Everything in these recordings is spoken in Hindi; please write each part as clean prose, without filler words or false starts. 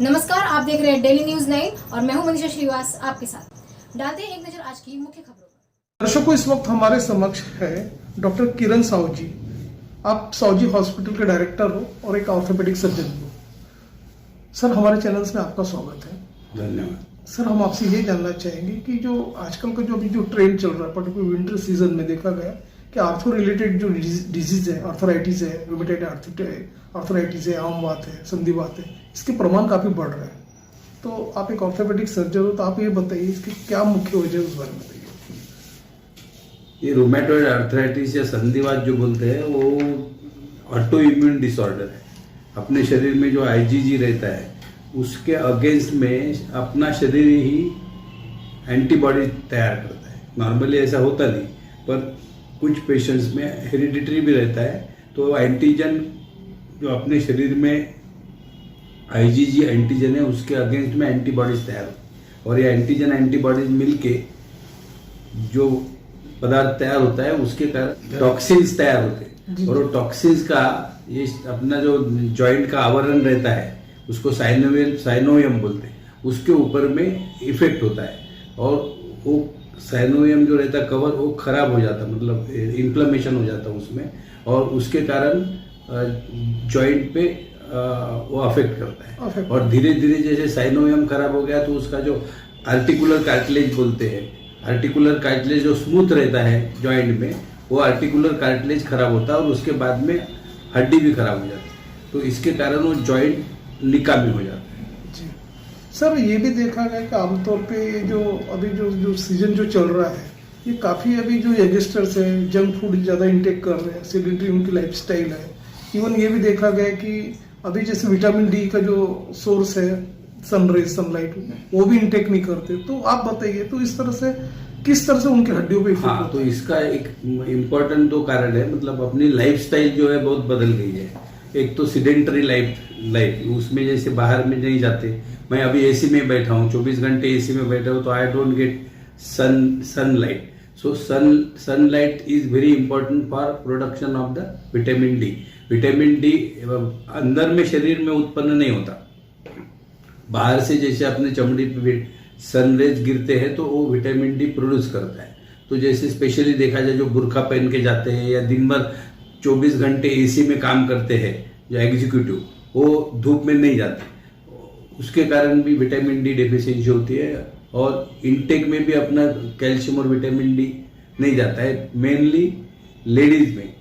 नमस्कार, आप देख रहे हैं डेली न्यूज 9 और मैं हूं मनीषा श्रीवास आपके साथ। डालते हैं एक नजर आज की मुख्य खबरों पर। दर्शकों, इस वक्त हमारे समक्ष है डॉक्टर किरण साहू जी। आप साहू जी हॉस्पिटल के डायरेक्टर हो और एक ऑर्थोपेडिक सर्जन हो। सर, हमारे चैनल में आपका स्वागत है। धन्यवाद। सर, हम आपसे ये जानना चाहेंगे कि जो आजकल का जो अभी जो ट्रेंड चल रहा है, पर्टिकुलर विंटर सीजन में देखा गया कि आर्थो रिलेटेड जो डिजीज है, आर्थराइटिस है, रूमेटॉइड आर्थराइटिस है, आम बात है, संधिवात है, इसके प्रमाण काफी बढ़ रहा है। तो आप एक ऑर्थोपेडिक सर्जन हो, तो आप ये बताइए इसकी क्या मुख्य वजह है, उस बारे में बताइए। ये रूमेटॉइड आर्थराइटिस या संधिवात जो बोलते हैं वो ऑटो इम्यून डिसऑर्डर है। अपने शरीर में जो आईजीजी रहता है उसके अगेंस्ट में अपना शरीर ही एंटीबॉडी तैयार करता है। नॉर्मली ऐसा होता नहीं, पर कुछ पेशेंट्स में हेरिडिटरी भी रहता है, तो एंटीजन जो अपने शरीर में आईजीजी एंटीजन है उसके अगेंस्ट में एंटीबॉडीज तैयार होती है, और ये एंटीजन एंटीबॉडीज मिलके जो पदार्थ तैयार होता है उसके कारण टॉक्सिन्स तैयार होते हैं, और वो टॉक्सिन्स का ये अपना जो जॉइंट का आवरण रहता है उसको साइनोवियम बोलते हैं, उसके ऊपर में इफेक्ट होता है, और वो साइनोवियम जो रहता है कवर वो खराब हो जाता है, मतलब इन्फ्लेमेशन हो जाता है उसमें, और उसके कारण जॉइंट पे वो अफेक्ट करता है। और धीरे धीरे जैसे साइनोवियम खराब हो गया तो उसका जो आर्टिकुलर कार्टिलेज बोलते हैं, आर्टिकुलर कार्टिलेज जो स्मूथ रहता है जॉइंट में, वो आर्टिकुलर कार्टिलेज खराब होता है और उसके बाद में हड्डी भी खराब हो जाती है, तो इसके कारण वो जॉइंट निकामी हो जाता है। जी सर, ये भी देखा गया कि आमतौर पे जो अभी जो सीजन जो चल रहा है, ये काफी अभी जो यंगस्टर्स हैं जंक फूड ज्यादा इंटेक कर रहे हैं, सेडेंटरी उनकी लाइफस्टाइल है। इवन ये भी देखा गया कि अभी जैसे विटामिन डी का जो सोर्स है सनरेज, सनलाइट, वो भी इंटेक नहीं करते। तो आप बताइए, तो इस तरह से किस तरह से उनकी हड्डियों पे इफेक्ट होता है? तो इसका एक इम्पोर्टेंट दो कारण है, मतलब अपनी लाइफस्टाइल जो है बहुत बदल गई है। एक तो सीडेंटरी लाइफ उसमें जैसे बाहर में नहीं जाते, मैं अभी एसी में बैठा हूँ, 24 घंटे एसी में बैठा हूँ, तो I don't get sunlight. So sunlight is very important for production of the vitamin D. Vitamin D अंदर में शरीर में उत्पन्न नहीं होता, बाहर से जैसे अपने चमड़ी पे सनरेज गिरते हैं तो वो विटामिन डी प्रोड्यूस करता है। तो जैसे स्पेशली देखा जाए जो बुर्का पहन के जाते हैं या दिन भर 24 घंटे एसी में काम करते हैं जो एग्जीक्यूटिव, वो धूप में नहीं जाते, उसके कारण भी विटामिन डी डेफिशिएंसी होती है, और इनटेक में भी अपना कैल्शियम और विटामिन डी नहीं जाता है। मेनली लेडीज में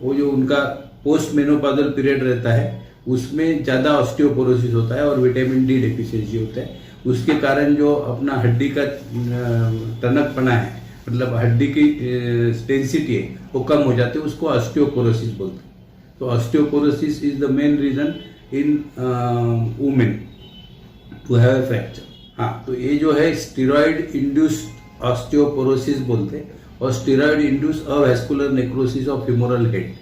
वो जो उनका पोस्ट मेनोपॉजल पीरियड रहता है उसमें ज़्यादा ऑस्टियोपोरोसिस होता है और विटामिन डी डेफिशिएंसी होता है, उसके कारण जो अपना हड्डी का टनकपना है, मतलब हड्डी की डेंसिटी है वो कम हो जाती है, उसको ऑस्टियोपोरोसिस बोलते हैं। तो osteoporosis is the main reason in women to have a fracture. हाँ, तो ये जो है स्टीरॉयड इंड्यूस्ड ऑस्टियोपोरोसिस बोलते हैं, और steroid induced avascular necrosis of femoral head.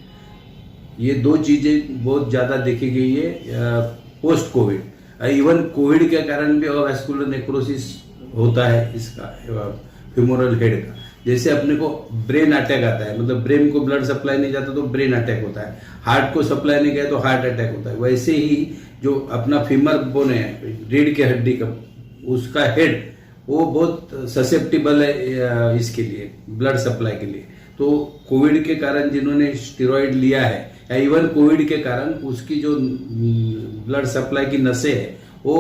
ये दो चीजें बहुत ज्यादा देखी गई है पोस्ट कोविड। इवन कोविड के कारण भी अवैस्कुलर नेक्रोसिस होता है इसका फिमोरल हेड का। जैसे अपने को ब्रेन अटैक आता है, मतलब ब्रेन को ब्लड सप्लाई नहीं जाता तो ब्रेन अटैक होता है, हार्ट को सप्लाई नहीं गया तो हार्ट अटैक होता है, वैसे ही जो अपना फीमर बोन है रीढ़ की हड्डी का, उसका हेड वो बहुत ससेप्टिबल है इसके लिए, ब्लड सप्लाई के लिए। तो कोविड के कारण जिन्होंने स्टेरॉइड लिया है या इवन कोविड के कारण उसकी जो ब्लड सप्लाई की नसें है वो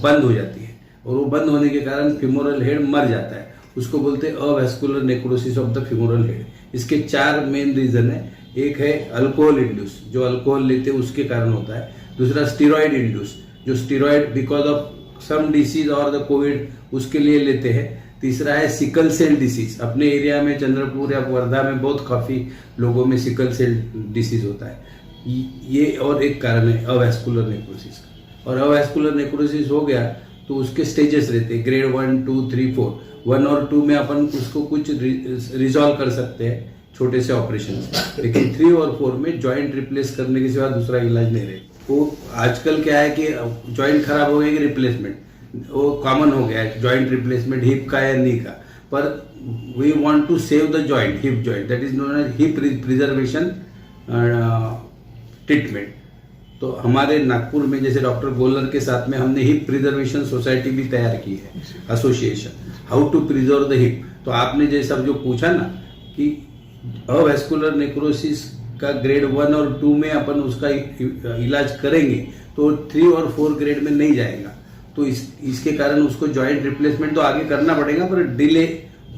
बंद हो जाती है, और वो बंद होने के कारण फिमोरल हेड मर जाता है, उसको बोलते हैं avascular necrosis of the femoral head. इसके 4 मेन रीजन है। एक है अल्कोहल इंड्यूस, जो अल्कोहल लेते हैं उसके कारण होता है। दूसरा स्टीरॉयड इंड्यूस, जो steroid because of some disease और द कोविड उसके लिए लेते हैं। तीसरा है सिकल सेल डिसीज, अपने एरिया में चंद्रपुर या वर्धा में बहुत काफी लोगों में सिकल सेल डिसीज होता है। ये और एक कारण है अवैस्कुलर नेक्रोसिस का। और अवैस्कुलर नेक्रोसिस हो गया तो उसके स्टेजेस रहते हैं, ग्रेड 1, 2, 3, 4। 1 और 2 में अपन उसको कुछ रिजॉल्व कर सकते हैं छोटे से ऑपरेशन से, लेकिन 3 और 4 में जॉइंट रिप्लेस करने के सिवा दूसरा इलाज नहीं रहे। वो आजकल क्या है कि जॉइंट खराब हो गया कि रिप्लेसमेंट वो कॉमन हो गया है, जॉइंट रिप्लेसमेंट हिप का या नी का, पर we want to save the joint, hip joint, that is known as hip preservation treatment. तो हमारे नागपुर में जैसे डॉक्टर गोलर के साथ में हमने हिप प्रिजर्वेशन सोसाइटी भी तैयार की है, association how to preserve the hip. तो आपने जैसा जो पूछा ना कि अवैस्कुलर नेक्रोसिस का ग्रेड 1 और 2 में अपन उसका इलाज करेंगे तो 3 और 4 ग्रेड में नहीं जाएगा, तो इसके कारण उसको जॉइंट रिप्लेसमेंट तो आगे करना पड़ेगा, पर डिले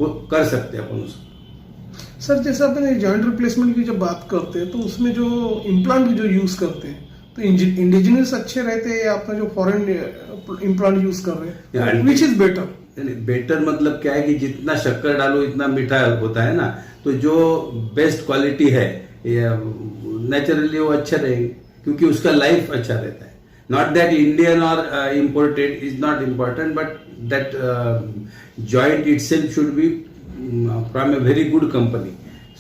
कर सकते हैं अपन उसको। सर जैसे अपन जॉइंट रिप्लेसमेंट की जब बात करते हैं तो उसमें जो इम्प्लांट जो यूज करते हैं तो इंडिजिनियस अच्छे रहते हैं या अपना जो फॉरेन इम्प्लांट यूज कर रहे हैं, विच इज बेटर? बेटर मतलब क्या है कि जितना शक्कर डालो इतना मीठा होता है ना, तो जो बेस्ट क्वालिटी है नेचुरली वो अच्छा रहेगी, क्योंकि उसका लाइफ अच्छा रहता है। नॉट दैट इंडियन और imported is not important, but that joint itself should be from a very good company,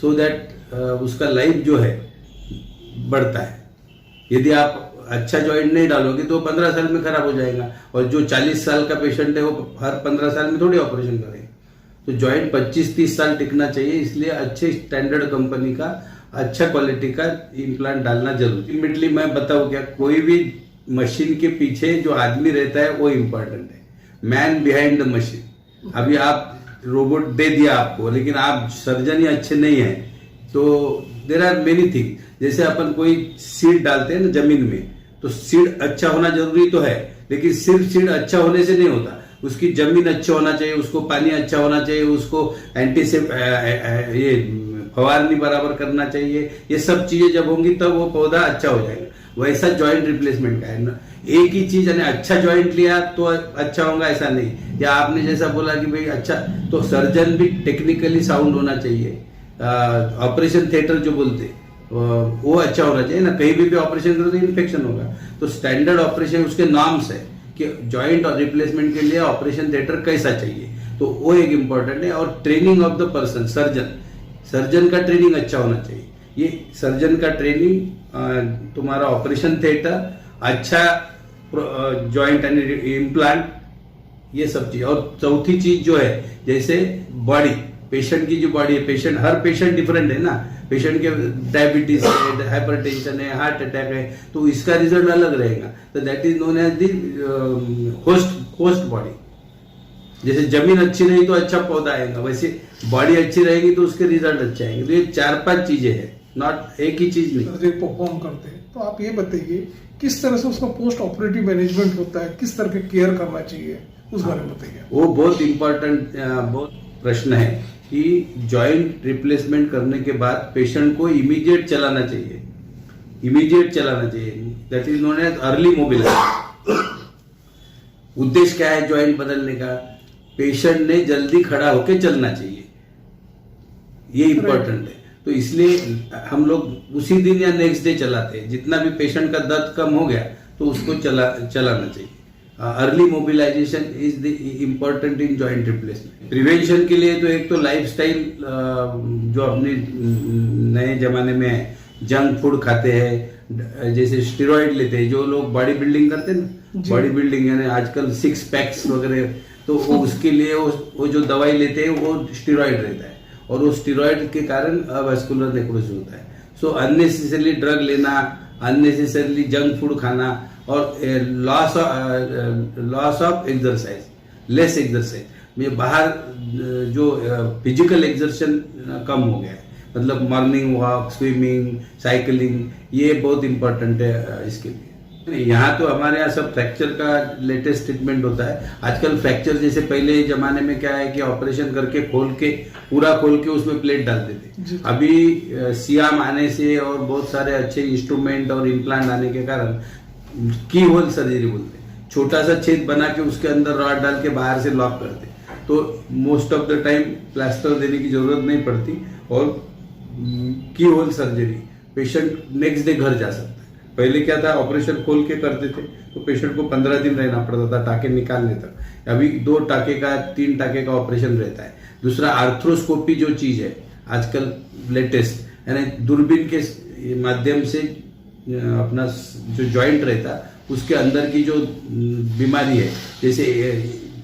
so that उसका लाइफ जो है बढ़ता है। यदि आप अच्छा जॉइंट नहीं डालोगे तो 15 साल में खराब हो जाएगा, और जो 40 साल का पेशेंट है वो हर 15 साल में थोड़ी ऑपरेशन करेगा। तो जॉइंट 25-30 साल टिकना चाहिए, इसलिए अच्छे स्टैंडर्ड कंपनी का अच्छा क्वालिटी का इम्प्लांट डालना जरूरी। अल्टीमेटली मैं बताऊं क्या, कोई भी मशीन के पीछे जो आदमी रहता है वो इम्पोर्टेंट है, मैन बिहाइंड द मशीन। अभी आप रोबोट दे दिया आपको, लेकिन आप सर्जन ही अच्छे नहीं है तो देर आर मेनी थिंग। जैसे अपन कोई सीड डालते हैं ना जमीन में, तो सीड अच्छा होना जरूरी तो है, लेकिन सिर्फ सीड अच्छा होने से नहीं होता, उसकी जमीन अच्छा होना चाहिए, उसको पानी अच्छा होना चाहिए, उसको ये फवारनी बराबर करना चाहिए। ये सब चीजें जब होंगी तब वो पौधा अच्छा हो जाएगा। वैसा जॉइंट रिप्लेसमेंट का है ना, एक ही चीज यानी अच्छा जॉइंट लिया तो अच्छा होगा ऐसा नहीं, या आपने जैसा बोला कि भाई अच्छा, तो सर्जन भी टेक्निकली साउंड होना चाहिए। ऑपरेशन थिएटर जो बोलते वो अच्छा होना चाहिए ना, कहीं भी ऑपरेशन करो तो इन्फेक्शन होगा। तो स्टैंडर्ड ऑपरेशन उसके नॉर्म्स है कि जॉइंट और रिप्लेसमेंट के लिए ऑपरेशन थिएटर कैसा चाहिए, तो वो एक इम्पोर्टेंट है। और training of the person, surgeon का ट्रेनिंग अच्छा होना चाहिए। ये सर्जन का ट्रेनिंग, तुम्हारा ऑपरेशन थिएटर, अच्छा जॉइंट एंड इम्प्लांट, ये सब चीज। और चौथी चीज जो है जैसे बॉडी, पेशेंट की जो बॉडी है, हर पेशेंट डिफरेंट है ना, पेशेंट के डायबिटीज है, हाइपरटेंशन है, हार्ट अटैक है, तो इसका रिजल्ट अलग रहेगा। तो that is known as the host body. जैसे जमीन अच्छी नहीं तो अच्छा पौधा आएगा, वैसे बॉडी अच्छी रहेगी तो उसके रिजल्ट अच्छे आएंगे। तो ये 4-5 चीजें हैं, नॉट एक ही चीज नहीं। परफॉर्म करते हैं तो आप ये बताइए किस तरह से उसका पोस्ट ऑपरेटिव मैनेजमेंट होता है, किस तरह के केयर करना चाहिए, उस बारे में बताइए। वो बहुत इंपॉर्टेंट बहुत प्रश्न है कि जॉइंट रिप्लेसमेंट करने के बाद पेशेंट को इमीडिएट चलाना चाहिए, that is known as early mobilisation. उद्देश्य क्या है जॉइंट बदलने का? पेशेंट ने जल्दी खड़ा होकर चलना चाहिए, ये इंपॉर्टेंट है। तो इसलिए हम लोग उसी दिन या नेक्स्ट डे चलाते हैं। जितना भी पेशेंट का दर्द कम हो गया तो उसको चलाना चाहिए। Early mobilisation is the important in joint replacement. Prevention के लिए तो एक तो लाइफस्टाइल जो अपने नए जमाने में है, जंक फूड खाते हैं, जैसे स्टेरॉइड लेते हैं, जो लोग बॉडी बिल्डिंग करते हैं ना, बॉडी बिल्डिंग यानी आजकल 6 पैक्स वगैरह, तो उसके लिए वो जो दवाई लेते हैं वो स्टेरॉइड रहता है, और वो स्टेरॉइड के कारण अवैस्कुलर नेक्रोसिस होता है। सो अननेसेसरली ड्रग लेना, अननेसेसरली जंक फूड खाना, और loss of exercise, less exercise, बाहर जो फिजिकल एक्सर्शन कम हो गया है, मतलब मॉर्निंग वॉक, स्विमिंग, साइकिलिंग, ये बहुत इंपॉर्टेंट है इसके लिए। यहाँ तो हमारे यहाँ सब फ्रैक्चर का लेटेस्ट ट्रीटमेंट होता है। आजकल फ्रैक्चर जैसे पहले जमाने में क्या है कि ऑपरेशन करके पूरा खोल के उसमें प्लेट डालते थे। अभी सियाम आने से और बहुत सारे अच्छे इंस्ट्रूमेंट और इम्प्लांट आने के कारण की होल सर्जरी बोलते हैं, छोटा सा छेद बना के उसके अंदर रॉड डाल के बाहर से लॉक करते, तो most of the time plaster देने की जरूरत नहीं पड़ती, और keyhole surgery patient next day घर जा सकता है। पहले क्या था, ऑपरेशन खोल के करते थे तो पेशेंट को 15 दिन रहना पड़ता था टाके निकालने तक। अभी 2 टाके का 3 टाके का ऑपरेशन रहता है। दूसरा आर्थ्रोस्कोपी जो चीज है आजकल लेटेस्ट, यानी दूरबीन के माध्यम से अपना जो जॉइंट रहता उसके अंदर की जो बीमारी है, जैसे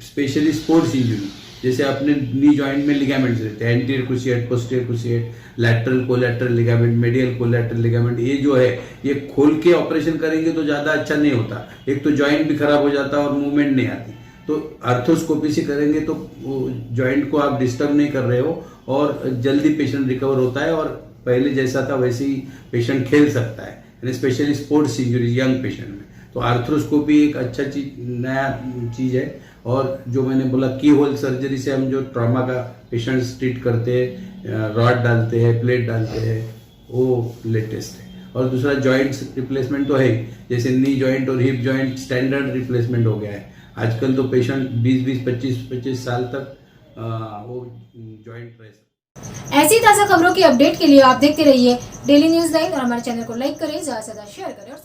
स्पेशली स्पोर्ट्स इंजरी, जैसे अपने नी जॉइंट में लिगामेंट्स रहते हैं, anterior cruciate, posterior cruciate, lateral collateral ligament, medial collateral ligament, ये जो है ये खोल के ऑपरेशन करेंगे तो ज़्यादा अच्छा नहीं होता। एक तो जॉइंट भी खराब हो जाता है और मूवमेंट नहीं आती। तो आर्थ्रोस्कोपी से करेंगे तो जॉइंट को आप डिस्टर्ब नहीं कर रहे हो और जल्दी पेशेंट रिकवर होता है और पहले जैसा था वैसे ही पेशेंट खेल सकता है, यानी specially sports injury young patient में। तो आर्थ्रोस्कोपी एक अच्छा चीज, नया चीज है। और जो मैंने बोला की होल सर्जरी से हम जो ट्रॉमा का पेशेंट्स ट्रीट करते हैं, रॉड डालते हैं, प्लेट डालते हैं, वो लेटेस्ट है। और दूसरा जॉइंट्स रिप्लेसमेंट तो है ही, जैसे नी जॉइंट और हिप जॉइंट स्टैंडर्ड रिप्लेसमेंट हो गया है। आजकल तो पेशेंट 20-20, 25-25 साल तक वो जॉइंट रह सकते। ऐसी ताज़ा खबरों की अपडेट के लिए आप देखते रहिए डेली न्यूज़ 9 और हमारे चैनल को लाइक करें, ज़्यादा से ज़्यादा शेयर करें और